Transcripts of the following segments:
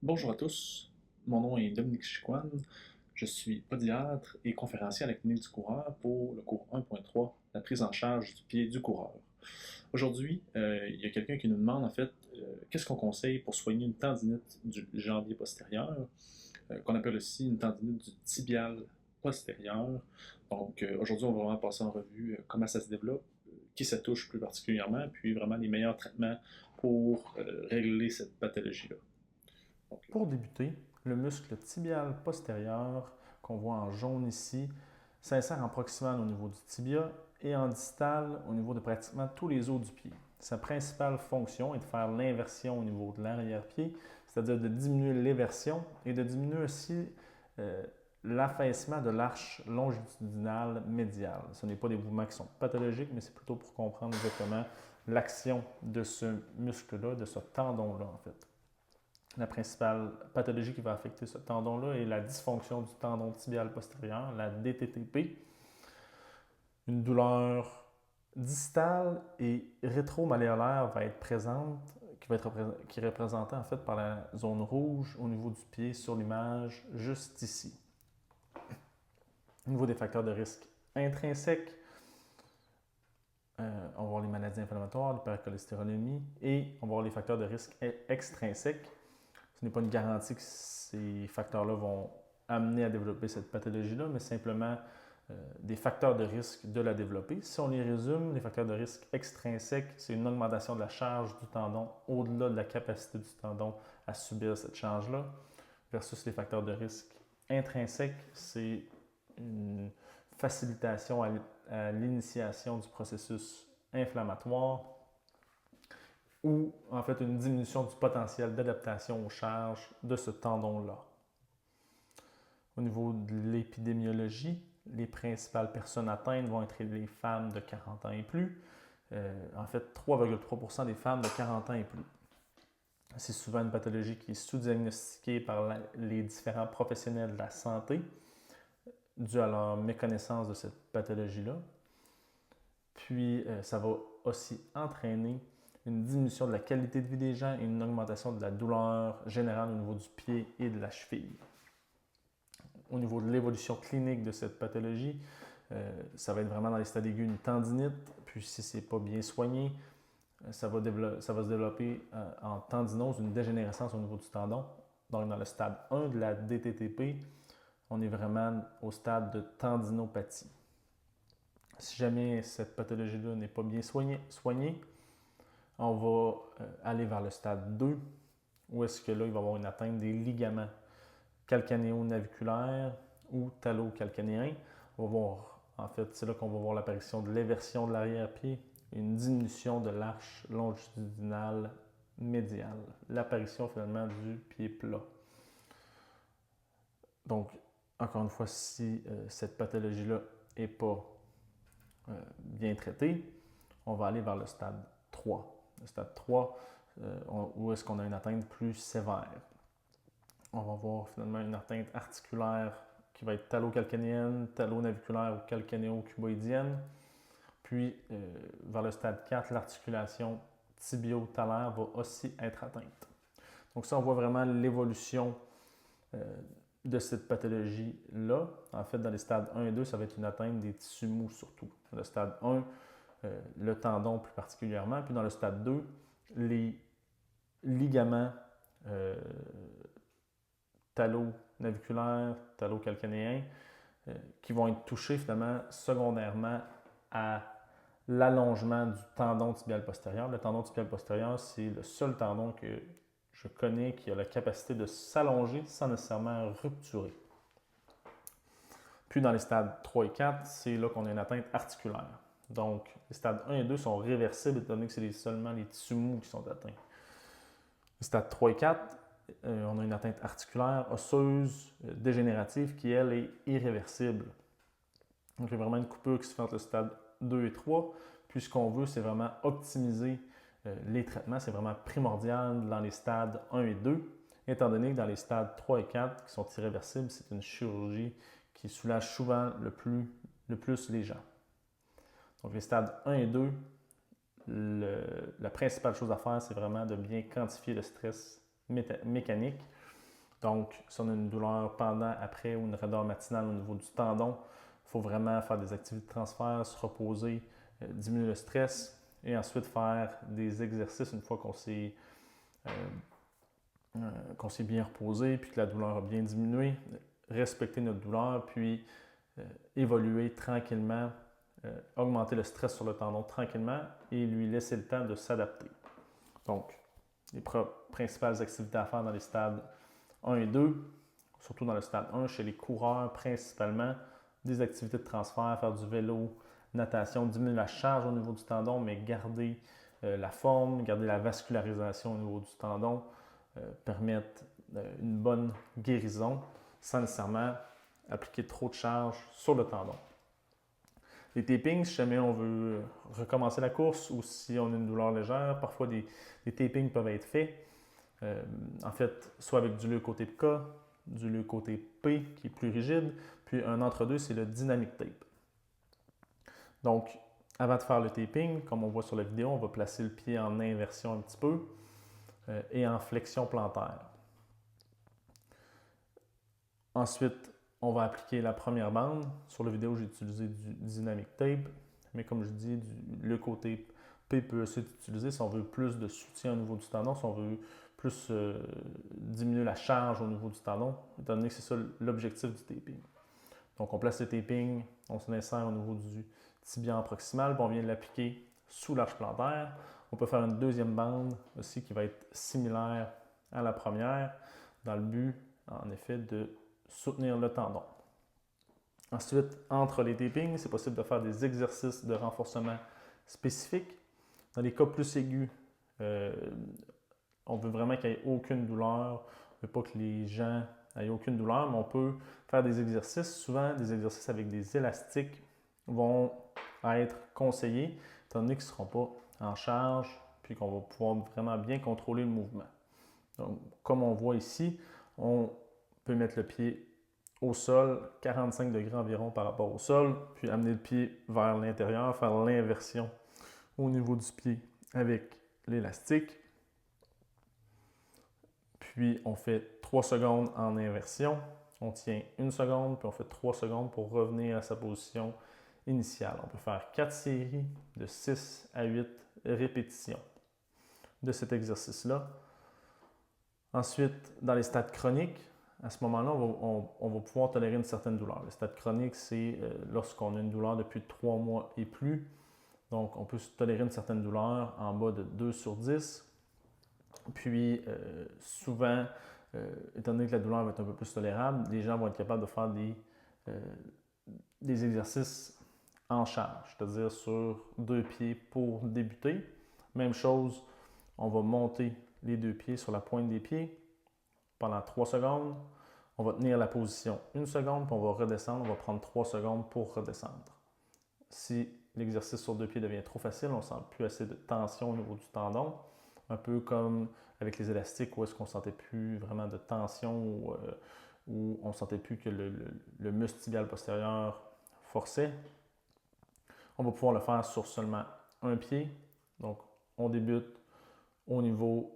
Bonjour à tous, mon nom est Dominique Chicoine, je suis podiatre et conférencier à la clinique du coureur pour le cours 1.3, la prise en charge du pied du coureur. Aujourd'hui, il y a quelqu'un qui nous demande en fait qu'est-ce qu'on conseille pour soigner une tendinite du jambier postérieur, qu'on appelle aussi une tendinite du tibial postérieur. Donc aujourd'hui, on va vraiment passer en revue comment ça se développe, qui ça touche plus particulièrement, puis vraiment les meilleurs traitements pour régler cette pathologie-là. Donc, Pour débuter, le muscle tibial postérieur, qu'on voit en jaune ici, s'insère en proximal au niveau du tibia et en distal au niveau de pratiquement tous les os du pied. Sa principale fonction est de faire l'inversion au niveau de l'arrière-pied, c'est-à-dire de diminuer l'éversion et de diminuer aussi euh, l'affaissement de l'arche longitudinale médiale. Ce n'est pas des mouvements qui sont pathologiques, mais c'est plutôt pour comprendre exactement l'action de ce muscle-là, de ce tendon-là en fait. La principale pathologie qui va affecter ce tendon-là est la dysfonction du tendon tibial postérieur, la DTTP. Une douleur distale et rétromalléolaire va être présente, qui est représentée en fait par la zone rouge au niveau du pied sur l'image juste ici. Au niveau des facteurs de risque intrinsèques, on va voir les maladies inflammatoires, l'hypercholestérolémie et on va voir les facteurs de risque extrinsèques. Ce n'est pas une garantie que ces facteurs-là vont amener à développer cette pathologie-là, mais simplement des facteurs de risque de la développer. Si on les résume, les facteurs de risque extrinsèques, c'est une augmentation de la charge du tendon au-delà de la capacité du tendon à subir cette charge-là, versus les facteurs de risque intrinsèques, c'est une facilitation à l'initiation du processus inflammatoire ou en fait une diminution du potentiel d'adaptation aux charges de ce tendon-là. Au niveau de l'épidémiologie, les principales personnes atteintes vont être les femmes de 40 ans et plus. En fait, 3,3% des femmes de 40 ans et plus. C'est souvent une pathologie qui est sous-diagnostiquée par les différents professionnels de la santé dû à leur méconnaissance de cette pathologie-là. Puis, ça va aussi entraîner une diminution de la qualité de vie des gens et une augmentation de la douleur générale au niveau du pied et de la cheville. Au niveau de l'évolution clinique de cette pathologie, ça va être vraiment dans les stades aigus une tendinite, puis si ce n'est pas bien soigné, ça va se développer en tendinose, une dégénérescence au niveau du tendon. Donc dans le stade 1 de la DTTP, on est vraiment au stade de tendinopathie. Si jamais cette pathologie-là n'est pas bien soignée, on va aller vers le stade 2, où est-ce que là, il va y avoir une atteinte des ligaments calcanéo-naviculaires ou talocalcanéens. On va voir, en fait, c'est là qu'on va voir l'apparition de l'éversion de l'arrière-pied, une diminution de l'arche longitudinale médiale, l'apparition finalement du pied plat. Donc, encore une fois, si cette pathologie-là n'est pas bien traitée, on va aller vers le stade 3. Le stade 3, où est-ce qu'on a une atteinte plus sévère. On va voir finalement une atteinte articulaire qui va être talocalcanéenne, talonaviculaire ou calcanéo-cuboïdienne. Puis, vers le stade 4, l'articulation tibio-talaire va aussi être atteinte. Donc ça, on voit vraiment l'évolution de cette pathologie-là. En fait, dans les stades 1 et 2, ça va être une atteinte des tissus mous surtout. Dans le stade 1, le tendon plus particulièrement. Puis dans le stade 2, les ligaments talonaviculaires, talocalcanéens, qui vont être touchés finalement secondairement à l'allongement du tendon tibial postérieur. Le tendon tibial postérieur, c'est le seul tendon que je connais qui a la capacité de s'allonger sans nécessairement rupturer. Puis dans les stades 3 et 4, c'est là qu'on a une atteinte articulaire. Donc, les stades 1 et 2 sont réversibles étant donné que c'est seulement les tissus mous qui sont atteints. Les stades 3 et 4, on a une atteinte articulaire, osseuse, dégénérative qui, elle, est irréversible. Donc, il y a vraiment une coupure qui se fait entre le stade 2 et 3. Puis, ce qu'on veut, c'est vraiment optimiser les traitements. C'est vraiment primordial dans les stades 1 et 2, étant donné que dans les stades 3 et 4, qui sont irréversibles, c'est une chirurgie qui soulage souvent le plus les gens. Donc, les stades 1 et 2, la principale chose à faire, c'est vraiment de bien quantifier le stress mécanique. Donc, si on a une douleur pendant, après ou une raideur matinale au niveau du tendon, il faut vraiment faire des activités de transfert, se reposer, diminuer le stress et ensuite faire des exercices une fois qu'on s'est bien reposé puis que la douleur a bien diminué, respecter notre douleur puis évoluer tranquillement, augmenter le stress sur le tendon tranquillement et lui laisser le temps de s'adapter. Donc, les principales activités à faire dans les stades 1 et 2, surtout dans le stade 1, chez les coureurs principalement, des activités de transfert, faire du vélo, natation, diminuer la charge au niveau du tendon, mais garder la forme, garder la vascularisation au niveau du tendon, permettre une bonne guérison sans nécessairement appliquer trop de charge sur le tendon. Les tapings, si jamais on veut recommencer la course ou si on a une douleur légère, parfois des tapings peuvent être faits. En fait, soit avec du leukotape K, du leukotape P qui est plus rigide, puis un entre-deux, c'est le dynamic tape. Donc, avant de faire le taping, comme on voit sur la vidéo, on va placer le pied en inversion un petit peu et en flexion plantaire. Ensuite, on va appliquer la première bande. Sur la vidéo, j'ai utilisé du dynamic tape, mais comme je dis, du leukotape P peut aussi être utilisé si on veut plus de soutien au niveau du tendon, si on veut plus diminuer la charge au niveau du tendon, étant donné que c'est ça l'objectif du taping. Donc, on place le taping, on se l'insère au niveau du tibia proximal, puis on vient l'appliquer sous l'arche plantaire. On peut faire une deuxième bande aussi qui va être similaire à la première, dans le but, en effet, de soutenir le tendon. Ensuite, entre les tapings, c'est possible de faire des exercices de renforcement spécifiques. Dans les cas plus aigus, on veut vraiment qu'il n'y ait aucune douleur. On ne veut pas que les gens n'aient aucune douleur, mais on peut faire des exercices. Souvent, des exercices avec des élastiques vont être conseillés, étant donné qu'ils ne seront pas en charge, puis qu'on va pouvoir vraiment bien contrôler le mouvement. Donc, comme on voit ici, on peut mettre le pied au sol, 45 degrés environ par rapport au sol, puis amener le pied vers l'intérieur, faire l'inversion au niveau du pied avec l'élastique. Puis on fait 3 secondes en inversion, on tient 1 seconde, puis on fait 3 secondes pour revenir à sa position initiale. On peut faire 4 séries de 6 à 8 répétitions de cet exercice-là. Ensuite, dans les stades chroniques, à ce moment-là, on va pouvoir tolérer une certaine douleur. Le stade chronique, c'est lorsqu'on a une douleur depuis 3 mois et plus. Donc, on peut tolérer une certaine douleur en bas de 2 sur 10. Puis, souvent, étant donné que la douleur va être un peu plus tolérable, les gens vont être capables de faire des exercices en charge, c'est-à-dire sur 2 pieds pour débuter. Même chose, on va monter les 2 pieds sur la pointe des pieds pendant 3 secondes. On va tenir la position 1 seconde, puis on va redescendre. On va prendre 3 secondes pour redescendre. Si l'exercice sur 2 pieds devient trop facile, on ne sent plus assez de tension au niveau du tendon. Un peu comme avec les élastiques où est-ce qu'on ne sentait plus vraiment de tension où on ne sentait plus que le muscle tibial postérieur forçait. On va pouvoir le faire sur seulement un pied. Donc, on débute au niveau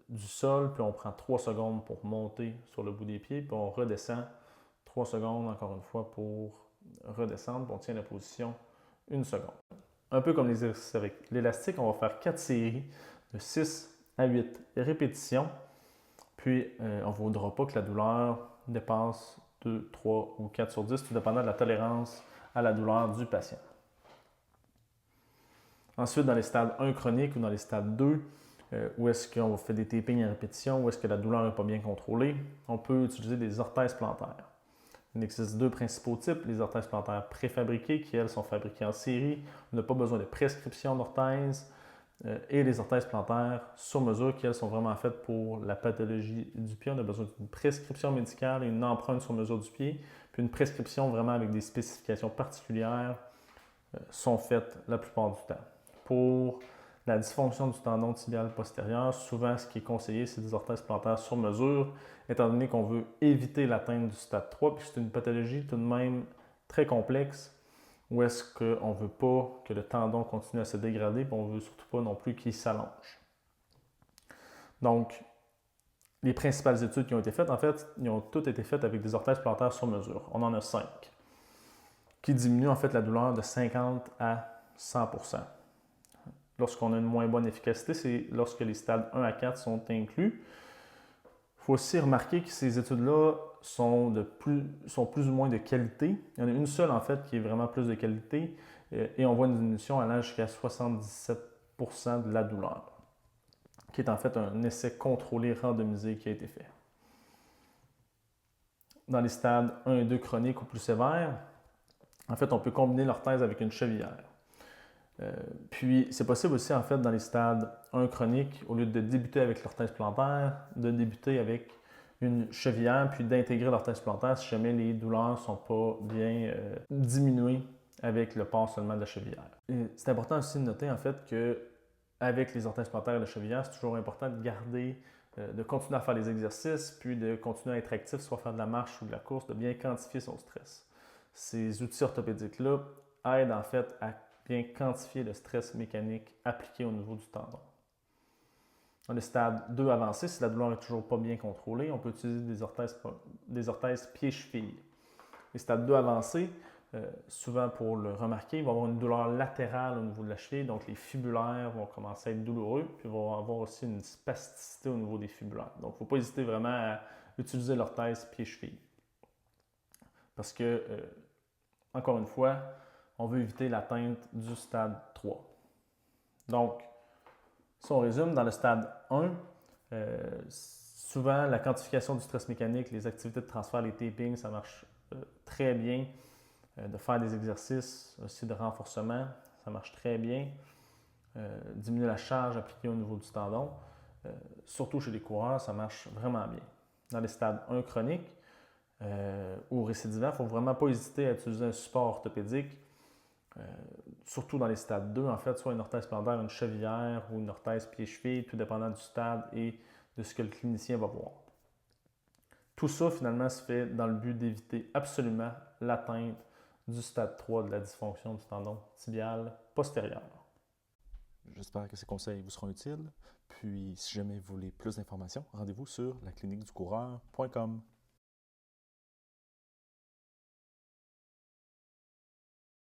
du sol, puis on prend 3 secondes pour monter sur le bout des pieds, puis on redescend 3 secondes encore une fois pour redescendre, puis on tient la position 1 seconde. Un peu comme les exercices avec l'élastique, on va faire 4 séries de 6 à 8 répétitions, puis on ne voudra pas que la douleur dépasse 2, 3 ou 4 sur 10, tout dépendant de la tolérance à la douleur du patient. Ensuite, dans les stades 1 chroniques ou dans les stades 2, où est-ce qu'on fait des tapings à répétition, où est-ce que la douleur n'est pas bien contrôlée, on peut utiliser des orthèses plantaires. Il existe 2 principaux types, les orthèses plantaires préfabriquées, qui elles sont fabriquées en série. On n'a pas besoin de prescription d'orthèses. Et les orthèses plantaires sur mesure, qui elles sont vraiment faites pour la pathologie du pied. On a besoin d'une prescription médicale et une empreinte sur mesure du pied, puis une prescription vraiment avec des spécifications particulières sont faites la plupart du temps. Pour la dysfonction du tendon tibial postérieur, souvent ce qui est conseillé, c'est des orthèses plantaires sur mesure, étant donné qu'on veut éviter l'atteinte du stade 3, puis c'est une pathologie tout de même très complexe, où est-ce qu'on ne veut pas que le tendon continue à se dégrader, puis on ne veut surtout pas non plus qu'il s'allonge. Donc, les principales études qui ont été faites, en fait, ils ont toutes été faites avec des orthèses plantaires sur mesure. On en a 5, qui diminuent en fait la douleur de 50 à 100%. Lorsqu'on a une moins bonne efficacité, c'est lorsque les stades 1 à 4 sont inclus. Il faut aussi remarquer que ces études-là sont plus ou moins de qualité. Il y en a une seule, en fait, qui est vraiment plus de qualité, et on voit une diminution allant jusqu'à 77% de la douleur, qui est en fait un essai contrôlé randomisé qui a été fait. Dans les stades 1 et 2 chroniques ou plus sévères, en fait, on peut combiner l'orthèse avec une chevillère. Puis, c'est possible aussi, en fait, dans les stades 1 chroniques, au lieu de débuter avec l'orthèse plantaire, de débuter avec une chevillère, puis d'intégrer l'orthèse plantaire si jamais les douleurs ne sont pas bien diminuées avec le port seulement de la chevillère. C'est important aussi de noter, en fait, qu'avec les orthèses plantaires et la chevillère, c'est toujours important de garder, de continuer à faire les exercices, puis de continuer à être actif, soit faire de la marche ou de la course, de bien quantifier son stress. Ces outils orthopédiques-là aident, en fait, à bien quantifier le stress mécanique appliqué au niveau du tendon. Dans le stade 2 avancé, si la douleur n'est toujours pas bien contrôlée, on peut utiliser des orthèses pieds-chevilles. Les stades 2 avancés, souvent pour le remarquer, il va y avoir une douleur latérale au niveau de la cheville, donc les fibulaires vont commencer à être douloureux, puis il va y avoir aussi une spasticité au niveau des fibulaires. Donc, il ne faut pas hésiter vraiment à utiliser l'orthèse pieds-chevilles. Parce que, encore une fois, on veut éviter l'atteinte du stade 3. Donc, si on résume, dans le stade 1, souvent la quantification du stress mécanique, les activités de transfert, les tapings, ça marche très bien. De faire des exercices aussi de renforcement, ça marche très bien. Diminuer la charge appliquée au niveau du tendon, surtout chez les coureurs, ça marche vraiment bien. Dans les stades 1 chroniques ou récidivants, il ne faut vraiment pas hésiter à utiliser un support orthopédique. Surtout dans les stades 2, en fait, soit une orthèse plantaire, une chevillère ou une orthèse pied-cheville, tout dépendant du stade et de ce que le clinicien va voir. Tout ça, finalement, se fait dans le but d'éviter absolument l'atteinte du stade 3 de la dysfonction du tendon tibial postérieur. J'espère que ces conseils vous seront utiles. Puis, si jamais vous voulez plus d'informations, rendez-vous sur lacliniqueducoureur.com.